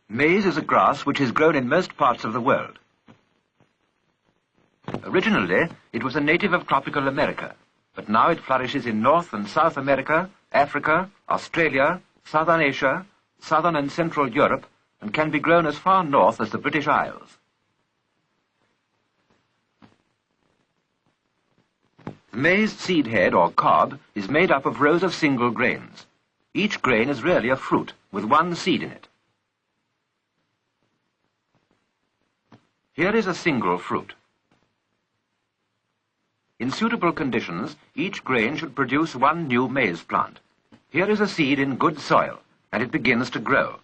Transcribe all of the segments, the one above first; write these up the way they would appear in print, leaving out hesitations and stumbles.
Maize is a grass which is grown in most parts of the world. Originally, it was a native of tropical America, but now it flourishes in North and South America, Africa, Australia, Southern Asia, Southern and Central Europe, and can be grown as far north as the British Isles. The maize seed head, or cob, is made up of rows of single grains. Each grain is really a fruit, with one seed in it. Here is a single fruit. In suitable conditions, each grain should produce one new maize plant. Here is a seed in good soil, and it begins to grow.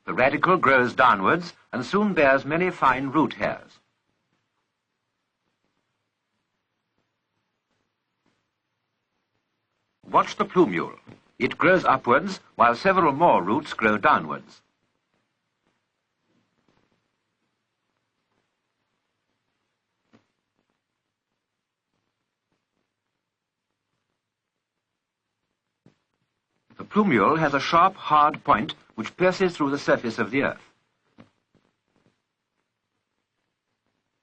The radicle grows downwards and soon bears many fine root hairs. Watch the plumule. It grows upwards while several more roots grow downwards. The plumule has a sharp, hard point which pierces through the surface of the earth.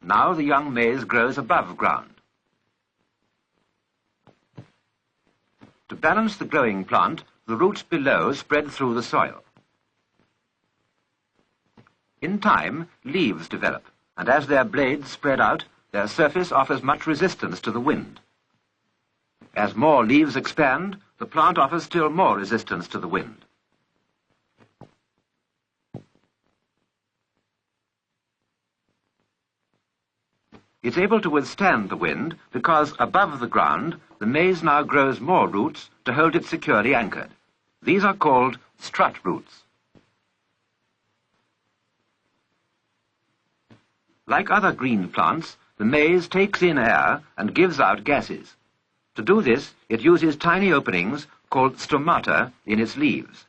Now the young maize grows above ground. To balance the growing plant, the roots below spread through the soil. In time, leaves develop, and as their blades spread out, their surface offers much resistance to the wind. As more leaves expand, the plant offers still more resistance to the wind. It's able to withstand the wind because above the ground, the maize now grows more roots to hold it securely anchored. These are called strut roots. Like other green plants, the maize takes in air and gives out gases. To do this, it uses tiny openings called stomata in its leaves.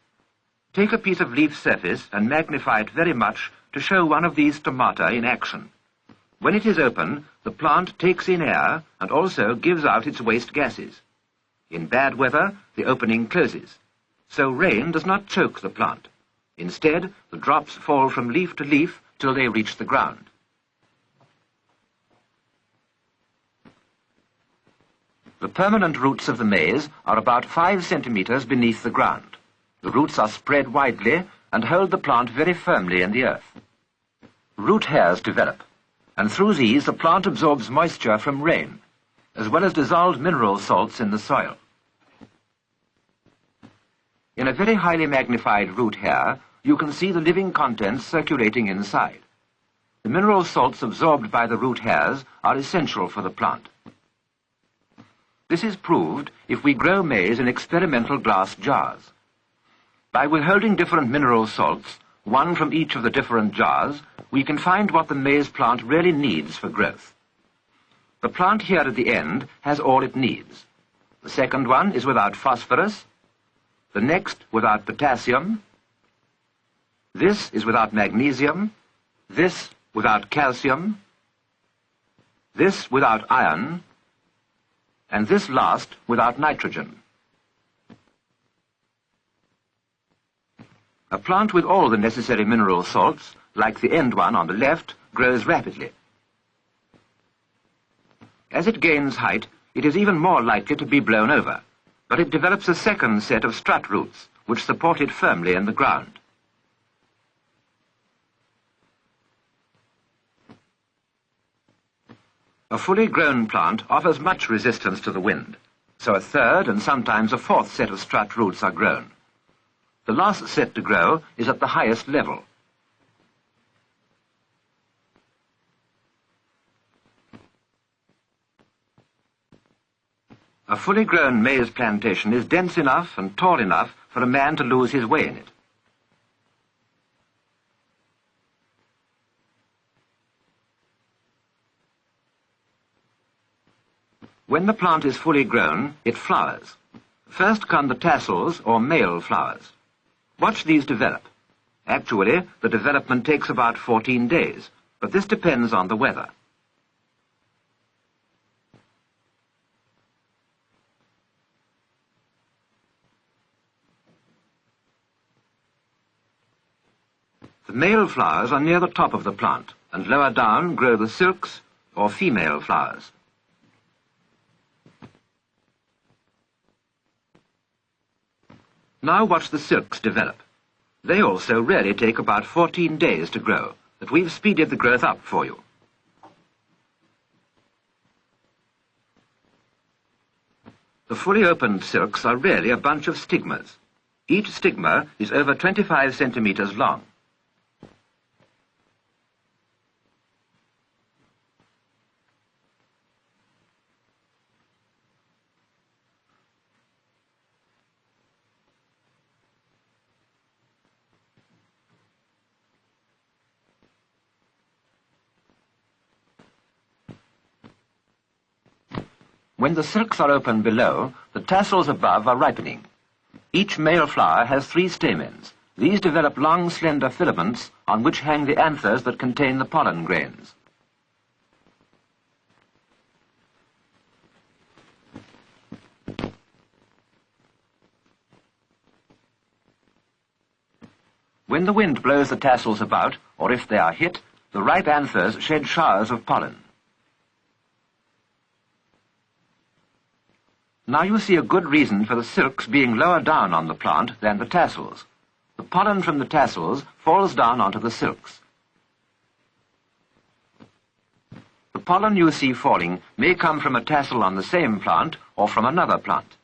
Take a piece of leaf surface and magnify it very much to show one of these stomata in action. When it is open, the plant takes in air and also gives out its waste gases. In bad weather, the opening closes, so rain does not choke the plant. Instead, the drops fall from leaf to leaf till they reach the ground. The permanent roots of the maize are about 5 centimeters beneath the ground. The roots are spread widely and hold the plant very firmly in the earth. Root hairs develop, and through these the plant absorbs moisture from rain, as well as dissolved mineral salts in the soil. In a very highly magnified root hair, you can see the living contents circulating inside. The mineral salts absorbed by the root hairs are essential for the plant. This is proved if we grow maize in experimental glass jars. By withholding different mineral salts, one from each of the different jars, we can find what the maize plant really needs for growth. The plant here at the end has all it needs. The second one is without phosphorus, the next without potassium, this is without magnesium, this without calcium, this without iron, and this last without nitrogen. A plant with all the necessary mineral salts, like the end one on the left, grows rapidly. As it gains height, it is even more likely to be blown over, but it develops a second set of strut roots, which support it firmly in the ground. A fully grown plant offers much resistance to the wind, so a third and sometimes a fourth set of strut roots are grown. The last set to grow is at the highest level. A fully grown maize plantation is dense enough and tall enough for a man to lose his way in it. When the plant is fully grown, it flowers. First come the tassels, or male flowers. Watch these develop. Actually, the development takes about 14 days, but this depends on the weather. The male flowers are near the top of the plant, and lower down grow the silks or female flowers. Now watch the silks develop. They also really take about 14 days to grow, but we've speeded the growth up for you. The fully opened silks are really a bunch of stigmas. Each stigma is over 25 centimeters long. When the silks are open below, the tassels above are ripening. Each male flower has 3 stamens. These develop long, slender filaments on which hang the anthers that contain the pollen grains. When the wind blows the tassels about, or if they are hit, the ripe anthers shed showers of pollen. Now you see a good reason for the silks being lower down on the plant than the tassels. The pollen from the tassels falls down onto the silks. The pollen you see falling may come from a tassel on the same plant or from another plant.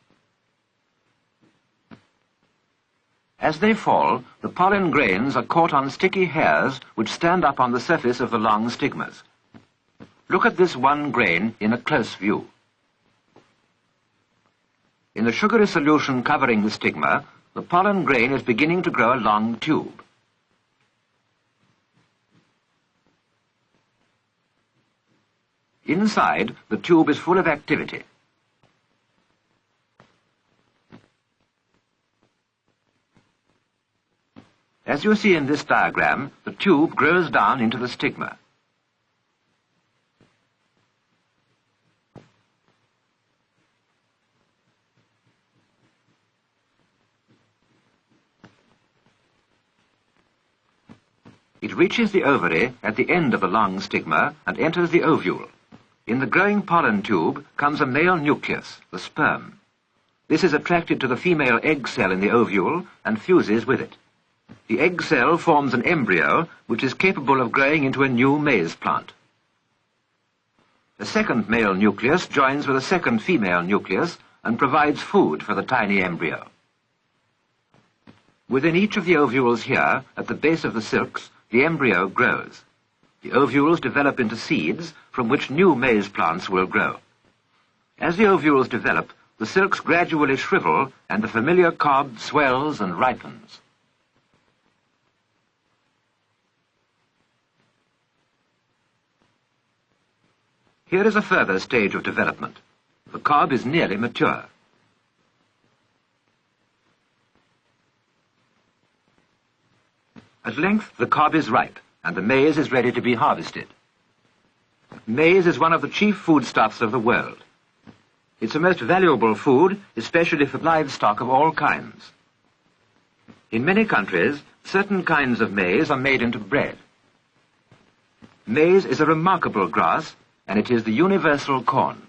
As they fall, the pollen grains are caught on sticky hairs which stand up on the surface of the long stigmas. Look at this one grain in a close view. In the sugary solution covering the stigma, the pollen grain is beginning to grow a long tube. Inside, the tube is full of activity. As you see in this diagram, the tube grows down into the stigma. It reaches the ovary at the end of the long stigma and enters the ovule. In the growing pollen tube comes a male nucleus, the sperm. This is attracted to the female egg cell in the ovule and fuses with it. The egg cell forms an embryo which is capable of growing into a new maize plant. A second male nucleus joins with a second female nucleus and provides food for the tiny embryo. Within each of the ovules here, at the base of the silks, the embryo grows. The ovules develop into seeds from which new maize plants will grow. As the ovules develop, the silks gradually shrivel and the familiar cob swells and ripens. Here is a further stage of development. The cob is nearly mature. At length, the cob is ripe, and the maize is ready to be harvested. Maize is one of the chief foodstuffs of the world. It's a most valuable food, especially for livestock of all kinds. In many countries, certain kinds of maize are made into bread. Maize is a remarkable grass, and it is the universal corn.